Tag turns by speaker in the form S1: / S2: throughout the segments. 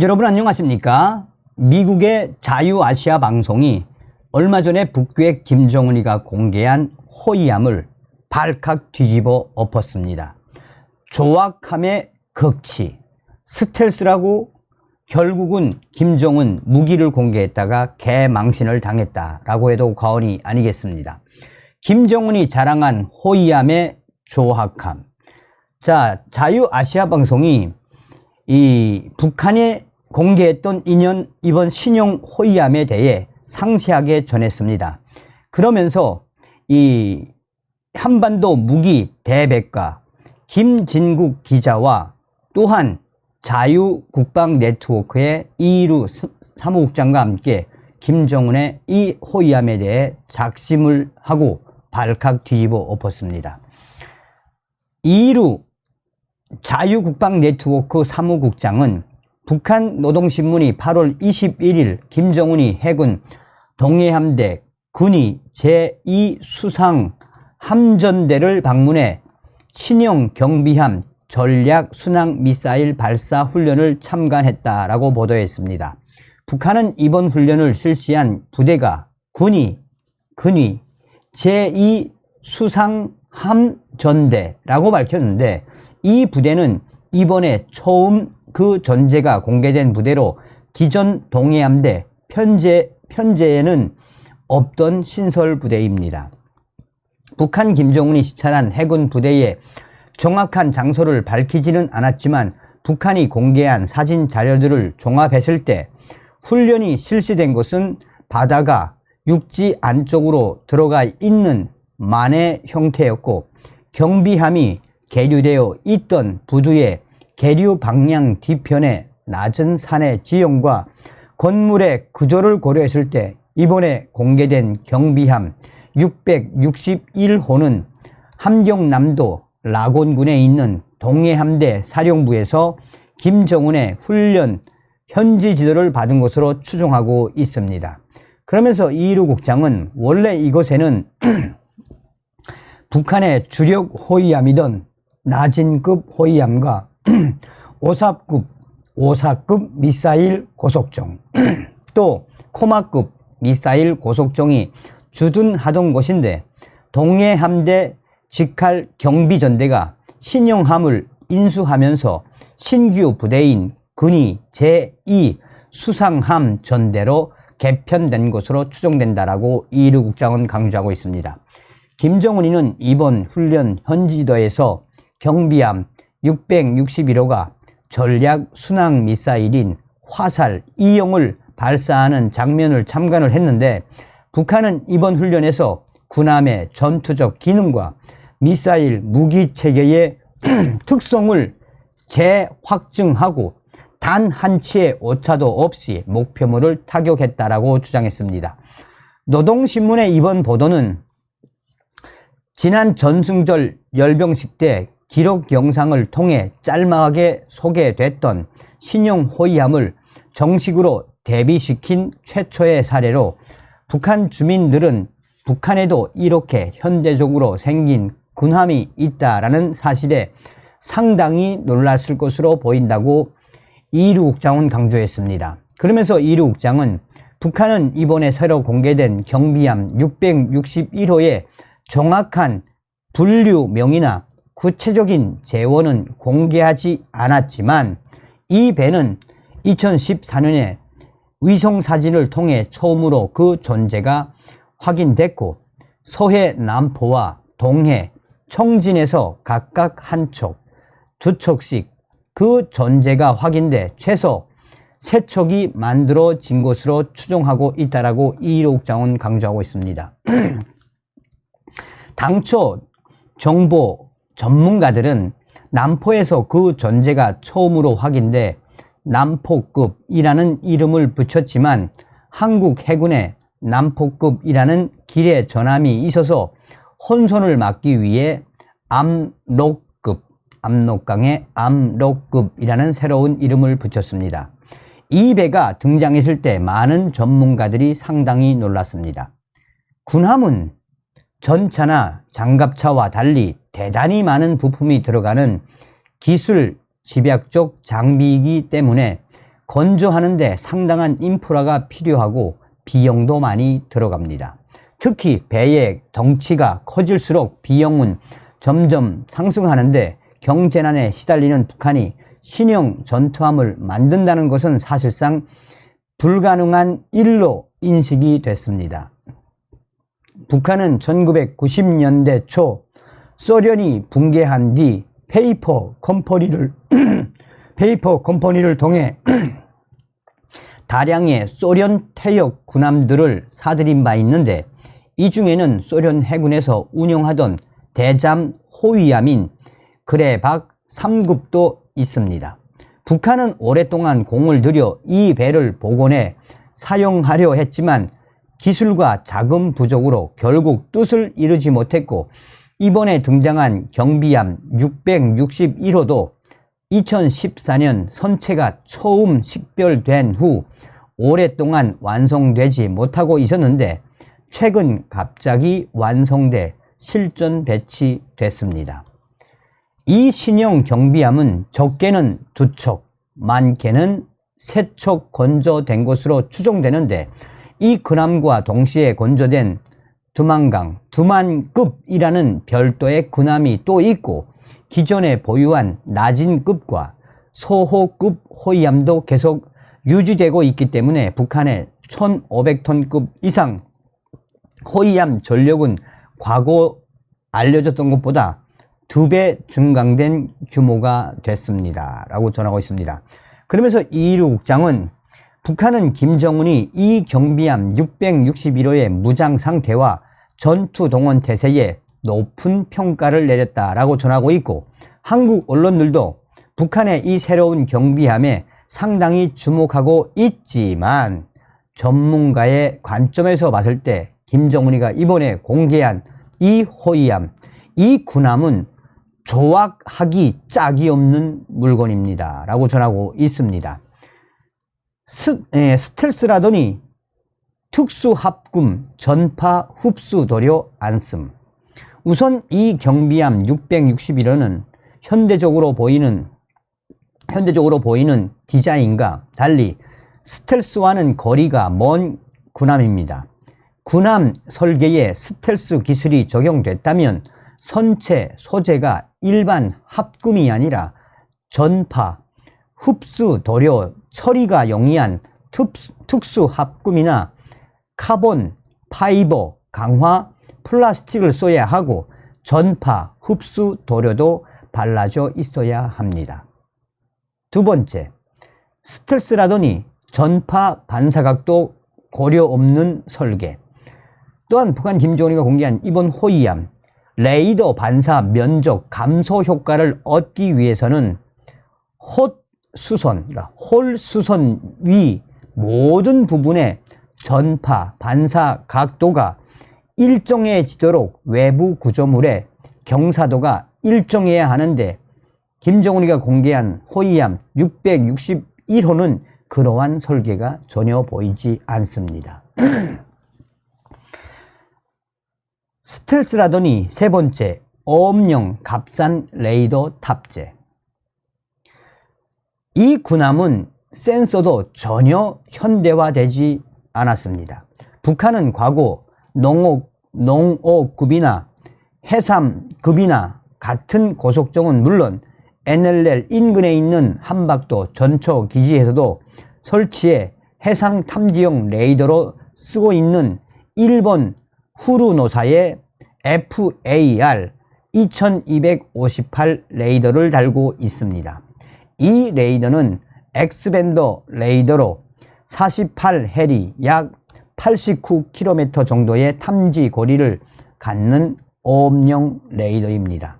S1: 여러분 안녕하십니까? 미국의 자유아시아 방송이 얼마 전에 북괴 김정은이가 공개한 호의함을 발칵 뒤집어 엎었습니다. 조악함의 극치, 스텔스라고 결국은 김정은 무기를 공개했다가 개망신을 당했다라고 해도 과언이 아니겠습니다. 김정은이 자랑한 호의함의 조악함. 자, 자유아시아 방송이 이 북한에 공개했던 이번 신형 호의함에 대해 상세하게 전했습니다. 그러면서 이 한반도 무기 대백과 김진국 기자와 또한 자유국방네트워크의 이일우 사무국장과 함께 김정은의 이 호의함에 대해 작심을 하고 발칵 뒤집어 엎었습니다. 이일우 자유국방네트워크 사무국장은 북한 노동신문이 8월 21일 김정은이 해군 동해함대 군이 제2수상 함전대를 방문해 신형 경비함 전략 순항 미사일 발사 훈련을 참관했다라고 보도했습니다. 북한은 이번 훈련을 실시한 부대가 군이 제2수상 함전대라고 밝혔는데, 이 부대는 이번에 처음 그 전제가 공개된 부대로 기존 동해함대 편제에는 없던 신설 부대입니다. 북한 김정은이 시찰한 해군 부대의 정확한 장소를 밝히지는 않았지만 북한이 공개한 사진 자료들을 종합했을 때 훈련이 실시된 곳은 바다가 육지 안쪽으로 들어가 있는 만의 형태였고, 경비함이 계류되어 있던 부두의 계류 방향 뒤편의 낮은 산의 지형과 건물의 구조를 고려했을 때 이번에 공개된 경비함 661호는 함경남도 라곤군에 있는 동해함대 사령부에서 김정은의 훈련 현지 지도를 받은 것으로 추정하고 있습니다. 그러면서 이일우 국장은 원래 이곳에는 북한의 주력 호위함이던 나진급 호위함과 오사급 미사일 고속정 또 코마급 미사일 고속정이 주둔하던 곳인데, 동해함대 직할 경비전대가 신형함을 인수하면서 신규 부대인 군이 제2수상함 전대로 개편된 것으로 추정된다라고 이일우 국장은 강조하고 있습니다. 김정은이는 이번 훈련 현지도에서 경비함 661호가 전략 순항 미사일인 화살 2형을 발사하는 장면을 참관을 했는데, 북한은 이번 훈련에서 군함의 전투적 기능과 미사일 무기 체계의 특성을 재확증하고 단 한 치의 오차도 없이 목표물을 타격했다라고 주장했습니다. 노동신문의 이번 보도는 지난 전승절 열병식 때 기록 영상을 통해 짤막하게 소개됐던 신형 호위함을 정식으로 대비시킨 최초의 사례로, 북한 주민들은 북한에도 이렇게 현대적으로 생긴 군함이 있다라는 사실에 상당히 놀랐을 것으로 보인다고 이일우 국장은 강조했습니다. 그러면서 이일우 국장은 북한은 이번에 새로 공개된 경비함 661호의 정확한 분류명이나 구체적인 재원은 공개하지 않았지만, 이 배는 2014년에 위성사진을 통해 처음으로 그 존재가 확인됐고, 서해 남포와 동해, 청진에서 각각 한 척, 두 척씩 그 존재가 확인돼 최소 3척이 만들어진 것으로 추정하고 있다라고 이일우 국장은 강조하고 있습니다. 당초 정보 전문가들은 남포에서 그 존재가 처음으로 확인돼 남포급이라는 이름을 붙였지만, 한국 해군에 남포급이라는 길의 전함이 있어서 혼선을 막기 위해 압록강의 압록급이라는 새로운 이름을 붙였습니다. 이 배가 등장했을 때 많은 전문가들이 상당히 놀랐습니다. 군함은 전차나 장갑차와 달리 대단히 많은 부품이 들어가는 기술 집약적 장비이기 때문에 건조하는데 상당한 인프라가 필요하고 비용도 많이 들어갑니다. 특히 배의 덩치가 커질수록 비용은 점점 상승하는데 경제난에 시달리는 북한이 신형 전투함을 만든다는 것은 사실상 불가능한 일로 인식이 됐습니다. 북한은 1990년대 초 소련이 붕괴한 뒤 페이퍼 컴퍼니를 통해 다량의 소련 퇴역 군함들을 사들인 바 있는데, 이 중에는 소련 해군에서 운용하던 대잠 호위함인 그레박 3급도 있습니다. 북한은 오랫동안 공을 들여 이 배를 복원해 사용하려 했지만 기술과 자금 부족으로 결국 뜻을 이루지 못했고, 이번에 등장한 경비함 661호도 2014년 선체가 처음 식별된 후 오랫동안 완성되지 못하고 있었는데 최근 갑자기 완성돼 실전 배치됐습니다. 이 신형 경비함은 적게는 2척, 많게는 3척 건조된 것으로 추정되는데, 이 군함과 동시에 건조된 두만급이라는 별도의 군함이 또 있고, 기존에 보유한 나진급과 소호급 호위함도 계속 유지되고 있기 때문에 북한의 1500톤급 이상 호위함 전력은 과거 알려졌던 것보다 2배 증강된 규모가 됐습니다 라고 전하고 있습니다. 그러면서 이일우 국장은 북한은 김정은이 이 경비함 661호의 무장 상태와 전투 동원 태세에 높은 평가를 내렸다라고 전하고 있고, 한국 언론들도 북한의 이 새로운 경비함에 상당히 주목하고 있지만 전문가의 관점에서 봤을 때 김정은이가 이번에 공개한 이 호위함, 이 군함은 조악하기 짝이 없는 물건입니다 라고 전하고 있습니다. 스텔스라더니 특수합금 전파 흡수 도료 안씀. 우선 이 경비함 661호는 현대적으로 보이는 디자인과 달리 스텔스와는 거리가 먼 군함입니다. 군함 설계에 스텔스 기술이 적용됐다면 선체 소재가 일반 합금이 아니라 전파, 흡수 도료 처리가 용이한 특수 합금이나 카본, 파이버, 강화, 플라스틱을 써야 하고 전파, 흡수 도료도 발라져 있어야 합니다. 두 번째, 스텔스라더니 전파 반사각도 고려 없는 설계. 또한 북한 김정은이가 공개한 이번 호위함, 레이더 반사 면적 감소 효과를 얻기 위해서는 홀수선 위 모든 부분의 전파 반사 각도가 일정해지도록 외부 구조물의 경사도가 일정해야 하는데, 김정은이가 공개한 호위함 661호는 그러한 설계가 전혀 보이지 않습니다. 스텔스라더니 세 번째, 어업용 값싼 레이더 탑재. 이 군함은 센서도 전혀 현대화되지 않았습니다. 북한은 과거 농어급이나 해삼급이나 같은 고속정은 물론 NLL 인근에 있는 한박도 전초 기지에서도 설치해 해상 탐지용 레이더로 쓰고 있는 일본 후루노사의 FAR 2258 레이더를 달고 있습니다. 이 레이더는 X밴더 레이더로 48해리 약 89km 정도의 탐지 거리를 갖는 어업용 레이더입니다.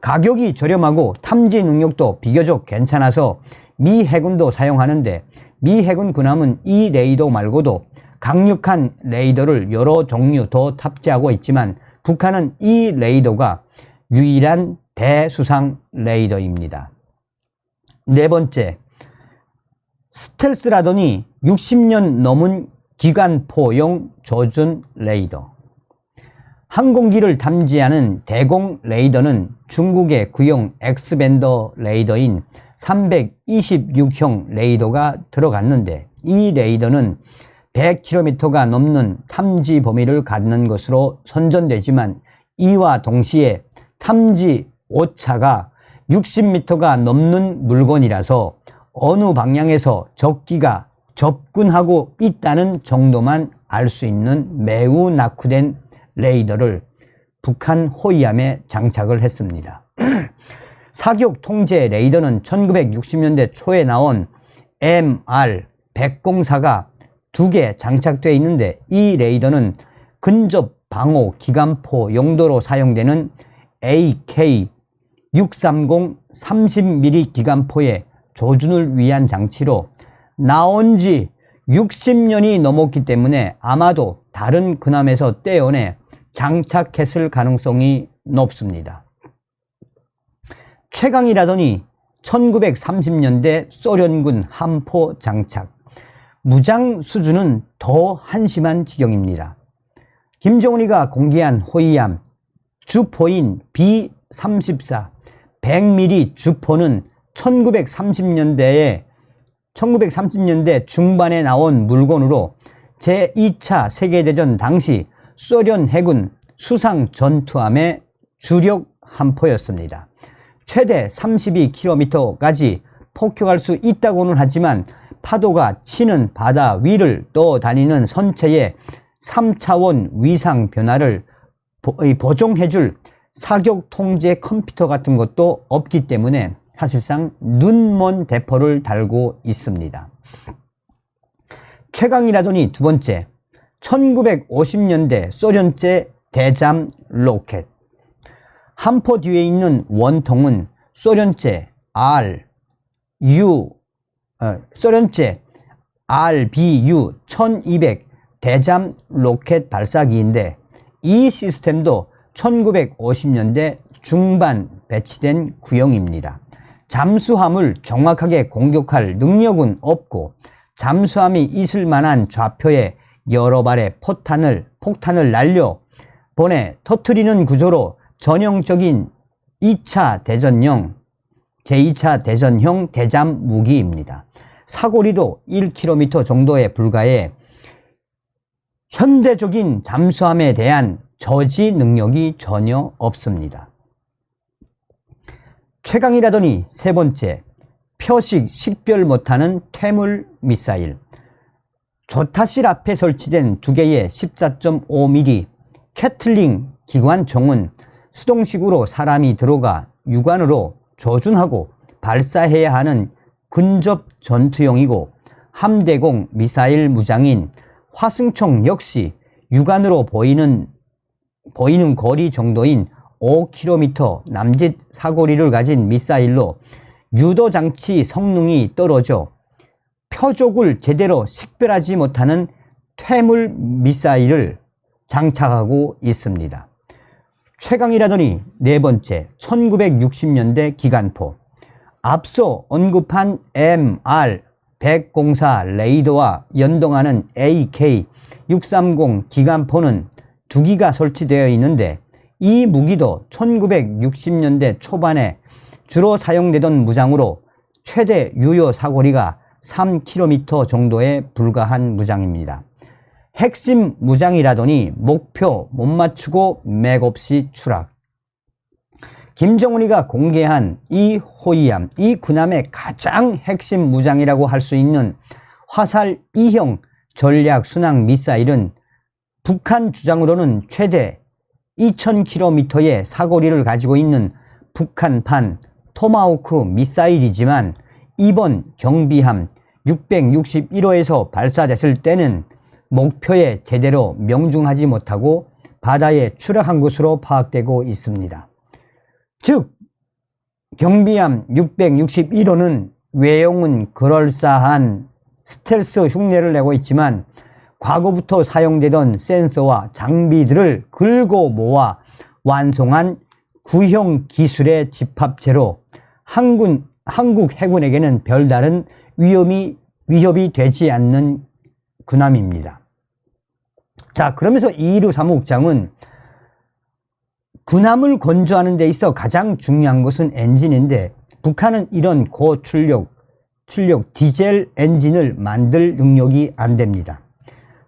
S1: 가격이 저렴하고 탐지 능력도 비교적 괜찮아서 미 해군도 사용하는데, 미 해군 군함은 이 레이더 말고도 강력한 레이더를 여러 종류 더 탑재하고 있지만 북한은 이 레이더가 유일한 대수상 레이더입니다. 네 번째, 스텔스라더니 60년 넘은 기관포용 조준 레이더. 항공기를 탐지하는 대공 레이더는 중국의 구형 X밴더 레이더인 326형 레이더가 들어갔는데 이 레이더는 100km가 넘는 탐지 범위를 갖는 것으로 선전되지만 이와 동시에 탐지 오차가 60m가 넘는 물건이라서 어느 방향에서 적기가 접근하고 있다는 정도만 알 수 있는 매우 낙후된 레이더를 북한 호위함에 장착을 했습니다. 사격 통제 레이더는 1960년대 초에 나온 MR-104가 2개 장착되어 있는데 이 레이더는 근접 방호 기관포 용도로 사용되는 AK-630 30mm 기관포의 조준을 위한 장치로 나온 지 60년이 넘었기 때문에 아마도 다른 군함에서 떼어내 장착했을 가능성이 높습니다. 최강이라더니 1930년대 소련군 함포 장착. 무장 수준은 더 한심한 지경입니다. 김정은이가 공개한 호위함 주포인 B-34 100mm 주포는 1930년대 중반에 나온 물건으로 제2차 세계대전 당시 소련 해군 수상 전투함의 주력 함포였습니다. 최대 32km까지 폭격할 수 있다고는 하지만 파도가 치는 바다 위를 떠다니는 선체의 3차원 위상 변화를 보정해줄 사격 통제 컴퓨터 같은 것도 없기 때문에 사실상 눈먼 대포를 달고 있습니다. 최강이라더니 두 번째, 1950년대 소련제 대잠 로켓. 함포 뒤에 있는 원통은 소련제 RBU-1200 대잠 로켓 발사기인데 이 시스템도 1950년대 중반 배치된 구형입니다. 잠수함을 정확하게 공격할 능력은 없고 잠수함이 있을 만한 좌표에 여러 발의 폭탄을 날려 보내 터뜨리는 구조로 전형적인 제2차 대전형 대잠 무기입니다. 사거리도 1km 정도에 불과해 현대적인 잠수함에 대한 저지 능력이 전혀 없습니다. 최강이라더니 세 번째, 표식 식별 못하는 퇴물 미사일. 조타실 앞에 설치된 2개의 14.5mm 캐틀링 기관총은 수동식으로 사람이 들어가 유관으로 조준하고 발사해야 하는 근접 전투용이고 함대공 미사일 무장인 화승총 역시 유관으로 보이는 거리 정도인 5km 남짓 사거리를 가진 미사일로 유도장치 성능이 떨어져 표적을 제대로 식별하지 못하는 퇴물 미사일을 장착하고 있습니다. 최강이라더니 네 번째, 1960년대 기관포. 앞서 언급한 MR-104 레이더와 연동하는 AK-630 기관포는 2기가 설치되어 있는데 이 무기도 1960년대 초반에 주로 사용되던 무장으로 최대 유효 사거리가 3km 정도에 불과한 무장입니다. 핵심 무장이라더니 목표 못 맞추고 맥없이 추락. 김정은이가 공개한 이 호위함, 이 군함의 가장 핵심 무장이라고 할 수 있는 화살 2형 전략 순항 미사일은 북한 주장으로는 최대 2000km의 사거리를 가지고 있는 북한판 토마호크 미사일이지만 이번 경비함 661호에서 발사됐을 때는 목표에 제대로 명중하지 못하고 바다에 추락한 것으로 파악되고 있습니다. 즉 경비함 661호는 외형은 그럴싸한 스텔스 흉내를 내고 있지만 과거부터 사용되던 센서와 장비들을 긁어 모아 완성한 구형 기술의 집합체로 한국 해군에게는 별다른 위협이 되지 않는 군함입니다. 자, 그러면서 이일우 사무국장은 군함을 건조하는 데 있어 가장 중요한 것은 엔진인데 북한은 이런 고출력 디젤 엔진을 만들 능력이 안 됩니다.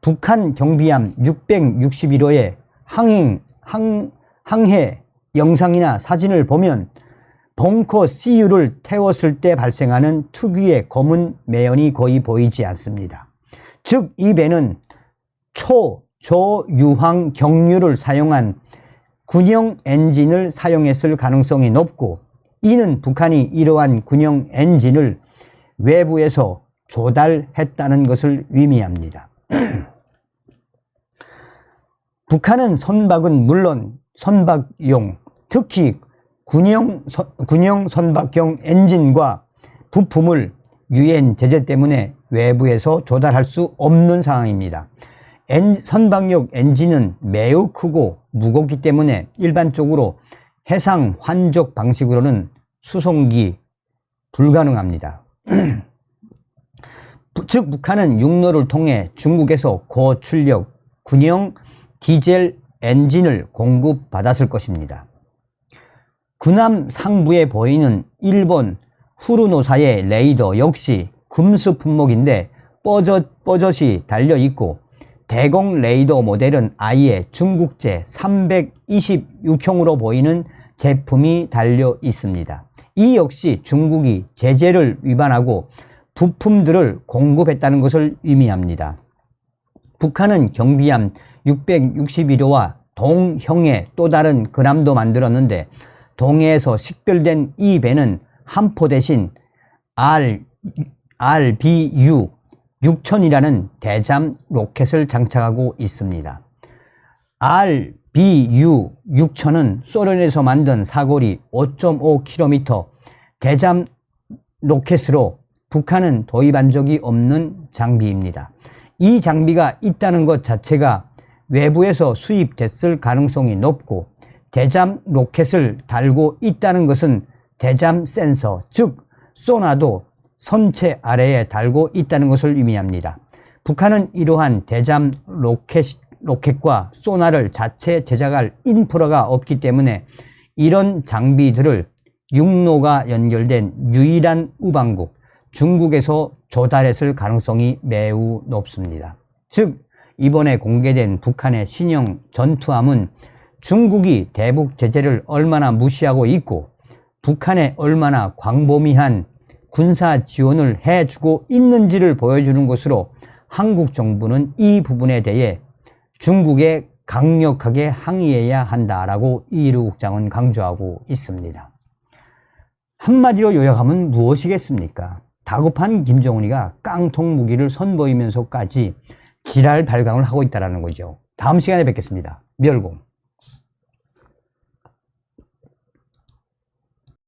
S1: 북한 경비함 661호의 항해 영상이나 사진을 보면 벙커 CU를 태웠을 때 발생하는 특유의 검은 매연이 거의 보이지 않습니다. 즉, 이 배는 초저유황 경유를 사용한 군용 엔진을 사용했을 가능성이 높고, 이는 북한이 이러한 군용 엔진을 외부에서 조달했다는 것을 의미합니다. 북한은 선박은 물론 선박용, 특히 군용 선박형 엔진과 부품을 유엔 제재 때문에 외부에서 조달할 수 없는 상황입니다. 선박용 엔진은 매우 크고 무겁기 때문에 일반적으로 해상 환족 방식으로는 수송기 불가능합니다. 즉, 북한은 육로를 통해 중국에서 고출력 군용 디젤 엔진을 공급받았을 것입니다. 군함 상부에 보이는 일본 후르노사의 레이더 역시 금수 품목인데 뻐젓이 달려있고, 대공 레이더 모델은 아예 중국제 326형으로 보이는 제품이 달려 있습니다. 이 역시 중국이 제재를 위반하고 부품들을 공급했다는 것을 의미합니다. 북한은 경비함 661호와 동형의 또 다른 군함도 만들었는데, 동해에서 식별된 이 배는 함포 대신 RBU 6000이라는 대잠 로켓을 장착하고 있습니다. RBU 6000은 소련에서 만든 사거리 5.5km 대잠 로켓으로 북한은 도입한 적이 없는 장비입니다. 이 장비가 있다는 것 자체가 외부에서 수입됐을 가능성이 높고, 대잠 로켓을 달고 있다는 것은 대잠 센서, 즉 소나도 선체 아래에 달고 있다는 것을 의미합니다. 북한은 이러한 대잠 로켓과 소나를 자체 제작할 인프라가 없기 때문에 이런 장비들을 육로가 연결된 유일한 우방국 중국에서 조달했을 가능성이 매우 높습니다. 즉, 이번에 공개된 북한의 신형 전투함은 중국이 대북 제재를 얼마나 무시하고 있고 북한에 얼마나 광범위한 군사 지원을 해주고 있는지를 보여주는 것으로, 한국 정부는 이 부분에 대해 중국에 강력하게 항의해야 한다라고 이일우 국장은 강조하고 있습니다. 한마디로 요약하면 무엇이겠습니까? 다급한 김정은이가 깡통 무기를 선보이면서까지 지랄 발광을 하고 있다는 거죠. 다음 시간에 뵙겠습니다. 멸공.